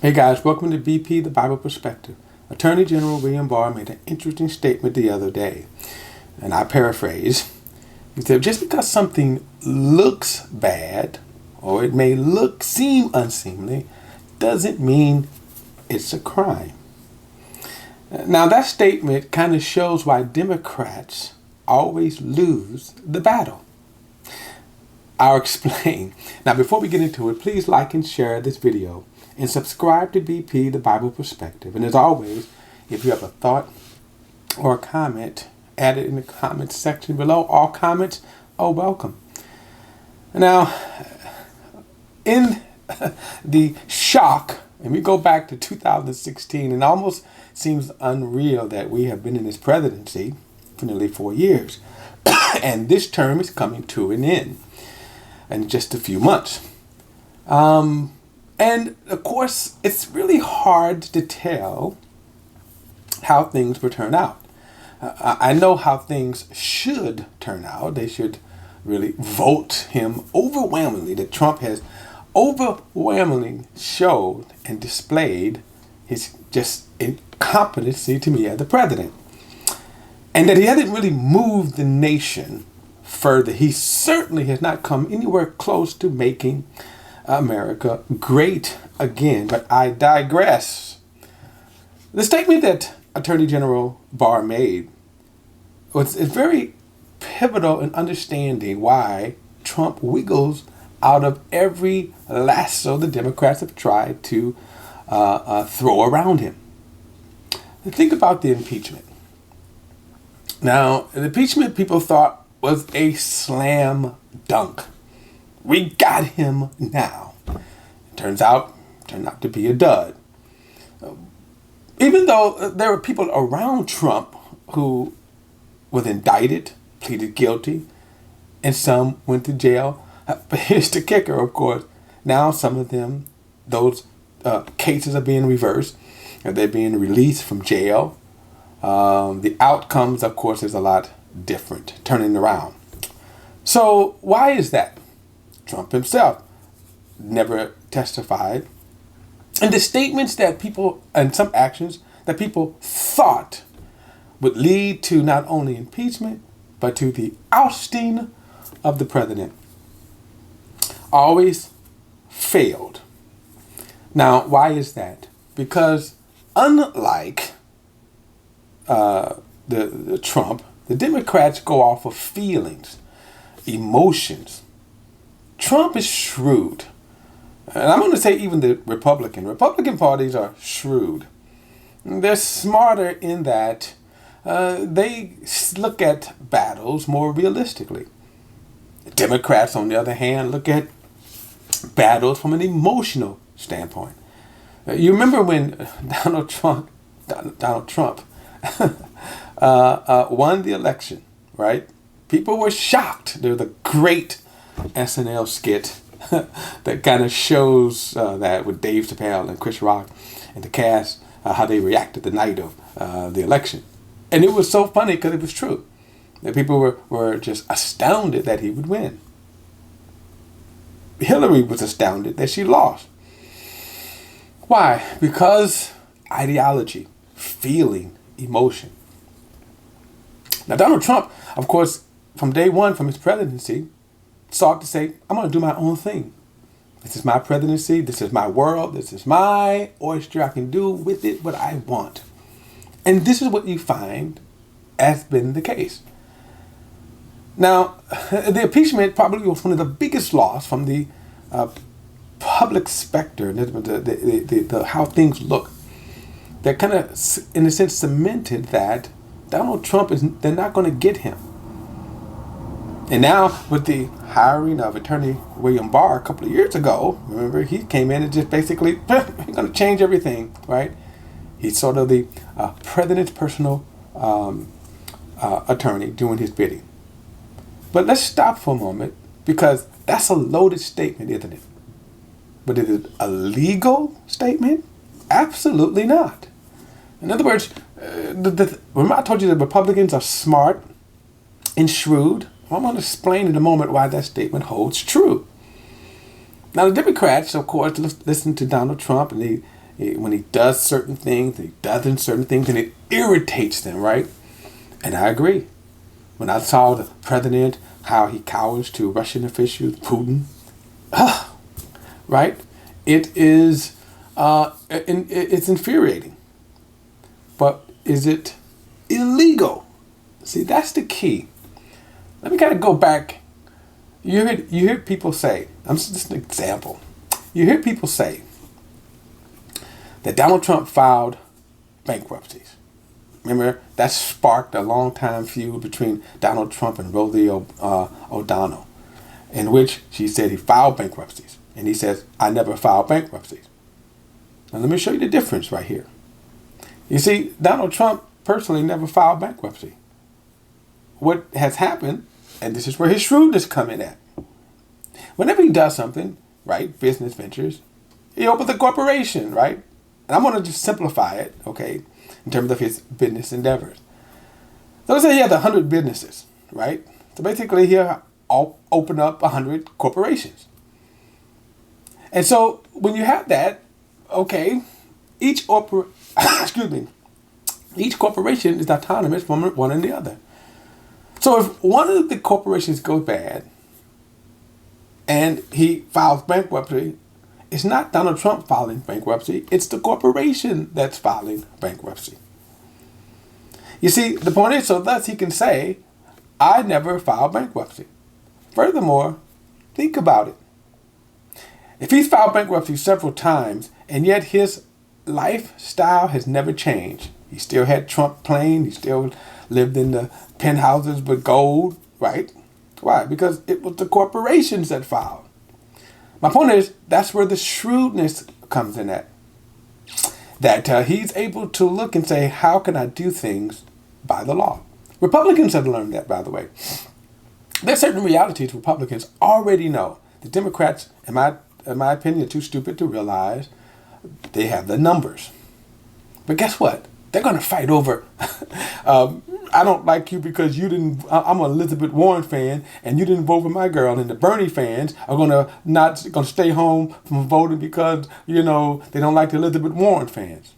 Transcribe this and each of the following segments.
Hey guys, welcome to BP, the Bible Perspective. Attorney General William Barr made an interesting statement the other day, and I paraphrase. He said, just because something looks bad, or it may seem unseemly, doesn't mean it's a crime. Now that statement kind of shows why Democrats always lose the battle. I'll explain. Now before we get into it, please like and share this video and subscribe to BP, the Bible Perspective. And as always, if you have a thought or a comment, add it in the comments section below. All comments are welcome. Now, in the shock, and we go back to 2016, and it almost seems unreal that we have been in this presidency for nearly 4 years. And this term is coming to an end in just a few months. And of course, it's really hard to tell how things will turn out. I know how things should turn out. They should really vote him overwhelmingly. That Trump has overwhelmingly showed and displayed his just incompetency to me as the president. And that he hasn't really moved the nation further. He certainly has not come anywhere close to making America great again. But I digress. The statement that Attorney General Barr made is very pivotal in understanding why Trump wiggles out of every lasso the Democrats have tried to throw around him. Think about the impeachment. Now, the impeachment people thought was a slam dunk. We got him now. Turned out to be a dud. Even though there were people around Trump who was indicted, pleaded guilty, and some went to jail. But here's the kicker, of course. Now some of them, those cases are being reversed. And they're being released from jail. The outcomes, of course, is a lot different, turning around. So why is that? Trump himself never testified. And the statements that people, and some actions that people thought would lead to not only impeachment, but to the ousting of the president, always failed. Now, why is that? Because unlike the Trump, the Democrats go off of feelings, emotions. Trump is shrewd. And I'm going to say even the Republican parties are shrewd. They're smarter in that they look at battles more realistically. The Democrats, on the other hand, look at battles from an emotional standpoint. You remember when Donald Trump won the election, right? People were shocked. There was a great SNL skit that kind of shows that with Dave Chappelle and Chris Rock and the cast, how they reacted the night of the election. And it was so funny because it was true. That people were just astounded that he would win. Hillary was astounded that she lost. Why? Because ideology, feeling, emotion. Now Donald Trump, of course, from day one, from his presidency, sought to say, I'm going to do my own thing. This is my presidency. This is my world. This is my oyster. I can do with it what I want. And this is what you find has been the case. Now, the impeachment probably was one of the biggest loss from the public specter, the how things look. That kind of, in a sense, cemented that Donald Trump they're not going to get him. And now with the hiring of Attorney William Barr a couple of years ago, remember, he came in and just basically, he's going to change everything, right? He's sort of the president's personal attorney doing his bidding. But let's stop for a moment, because that's a loaded statement, isn't it? But is it a legal statement? Absolutely not. In other words, remember I told you the Republicans are smart and shrewd? I'm going to explain in a moment why that statement holds true. Now, the Democrats, of course, listen to Donald Trump, and when he does certain things, he doesn't certain things, and it irritates them, right? And I agree. When I saw the president, how he cowers to Russian officials, Putin, right? It is, it's infuriating. But is it illegal? See, that's the key. Let me kind of go back. You hear people say, I'm just an example. You hear people say that Donald Trump filed bankruptcies. Remember, that sparked a long-time feud between Donald Trump and Rosie O'Donnell, in which she said he filed bankruptcies. And he says, I never filed bankruptcies. Now, let me show you the difference right here. You see, Donald Trump personally never filed bankruptcy. What has happened, and this is where his shrewdness come in at. Whenever he does something, right, business ventures, he opens a corporation, right? And I'm going to just simplify it, okay, in terms of his business endeavors. So let's say he has 100 businesses, right? So basically he'll open up 100 corporations. And so when you have that, okay, each corporation is autonomous from one and the other. So if one of the corporations goes bad and he files bankruptcy, it's not Donald Trump filing bankruptcy, it's the corporation that's filing bankruptcy. You see, the point is, so thus he can say, I never filed bankruptcy. Furthermore, think about it. If he's filed bankruptcy several times, and yet his lifestyle has never changed. He still had Trump plane, he still lived in the penthouses with gold, right? Why? Because it was the corporations that filed. My point is, that's where the shrewdness comes in at. That he's able to look and say, how can I do things by the law? Republicans have learned that, by the way. There's certain realities Republicans already know. The Democrats, in my opinion, are too stupid to realize they have the numbers. But guess what? They're going to fight over, I don't like you because you didn't, I'm an Elizabeth Warren fan and you didn't vote for my girl. And the Bernie fans are going to stay home from voting because, they don't like the Elizabeth Warren fans.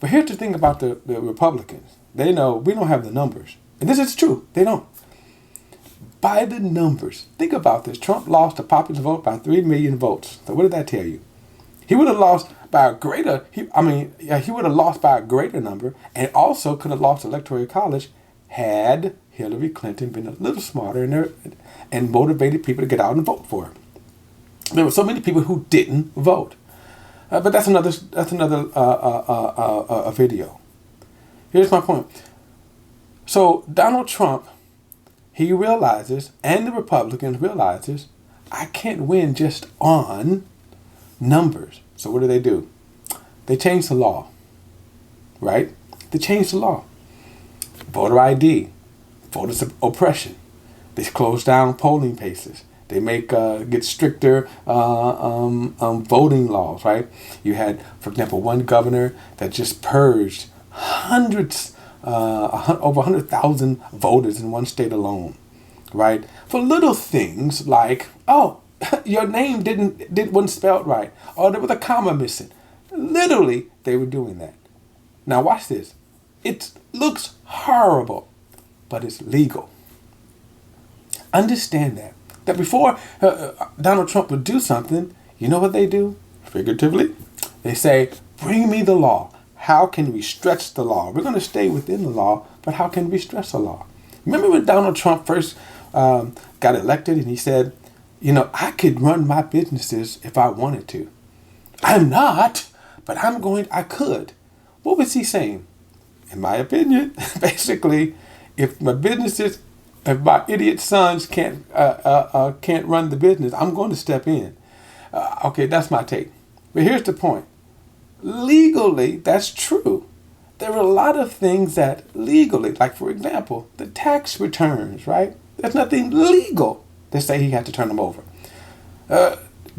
But here's the thing about the Republicans. They know we don't have the numbers. And this is true. They don't. By the numbers, think about this. Trump lost the popular vote by 3 million votes. So what did that tell you? He would have lost by a greater, he would have lost by a greater number, and also could have lost the Electoral College had Hillary Clinton been a little smarter and motivated people to get out and vote for her. There were so many people who didn't vote. But that's another video. Here's my point. So Donald Trump, he realizes, and the Republicans realizes, I can't win just on numbers. So what do? They change the law, right? They change the law. Voter ID, voter oppression. They close down polling places. They get stricter voting laws, right? You had, for example, one governor that just purged over 100,000 voters in one state alone, right? For little things like, your name wasn't spelled right, or there was a comma missing. Literally, they were doing that. Now watch this. It looks horrible, but it's legal. Understand that before Donald Trump would do something, you know what they do? Figuratively, they say, bring me the law. How can we stretch the law? We're going to stay within the law, but how can we stretch the law? Remember when Donald Trump first got elected and he said, I could run my businesses if I wanted to. I'm not, but I could. What was he saying? In my opinion, basically, if my idiot sons can't run the business, I'm going to step in. Okay, that's my take. But here's the point. Legally, that's true. There are a lot of things that legally, like for example, the tax returns, right? There's nothing legal to say he had to turn them over.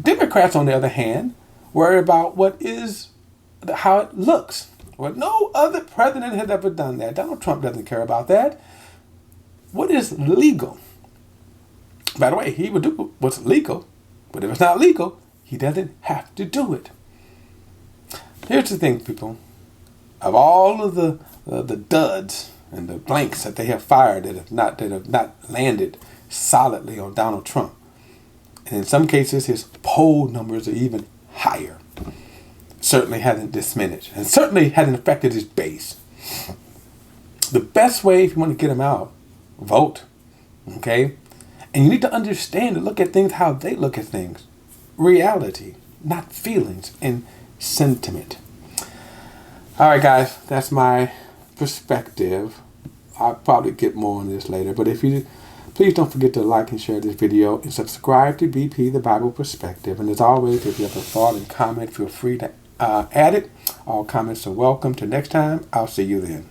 Democrats, on the other hand, worry about how it looks. Well, no other president has ever done that. Donald Trump doesn't care about that. What is legal? By the way, he would do what's legal, but if it's not legal, he doesn't have to do it. Here's the thing, people. Of all of the duds and the blanks that they have fired that have not landed solidly on Donald Trump, and in some cases his poll numbers are even higher, certainly hasn't diminished and certainly hasn't affected his base. The best way, if you want to get him out, vote. Okay? And you need to understand and look at things how they look at things. Reality, not feelings and sentiment. All right, guys, that's my perspective. I'll probably get more on this later. But if you please don't forget to like and share this video and subscribe to BP, The Bible Perspective. And as always, if you have a thought and comment, feel free to add it. All comments are welcome. Till next time, I'll see you then.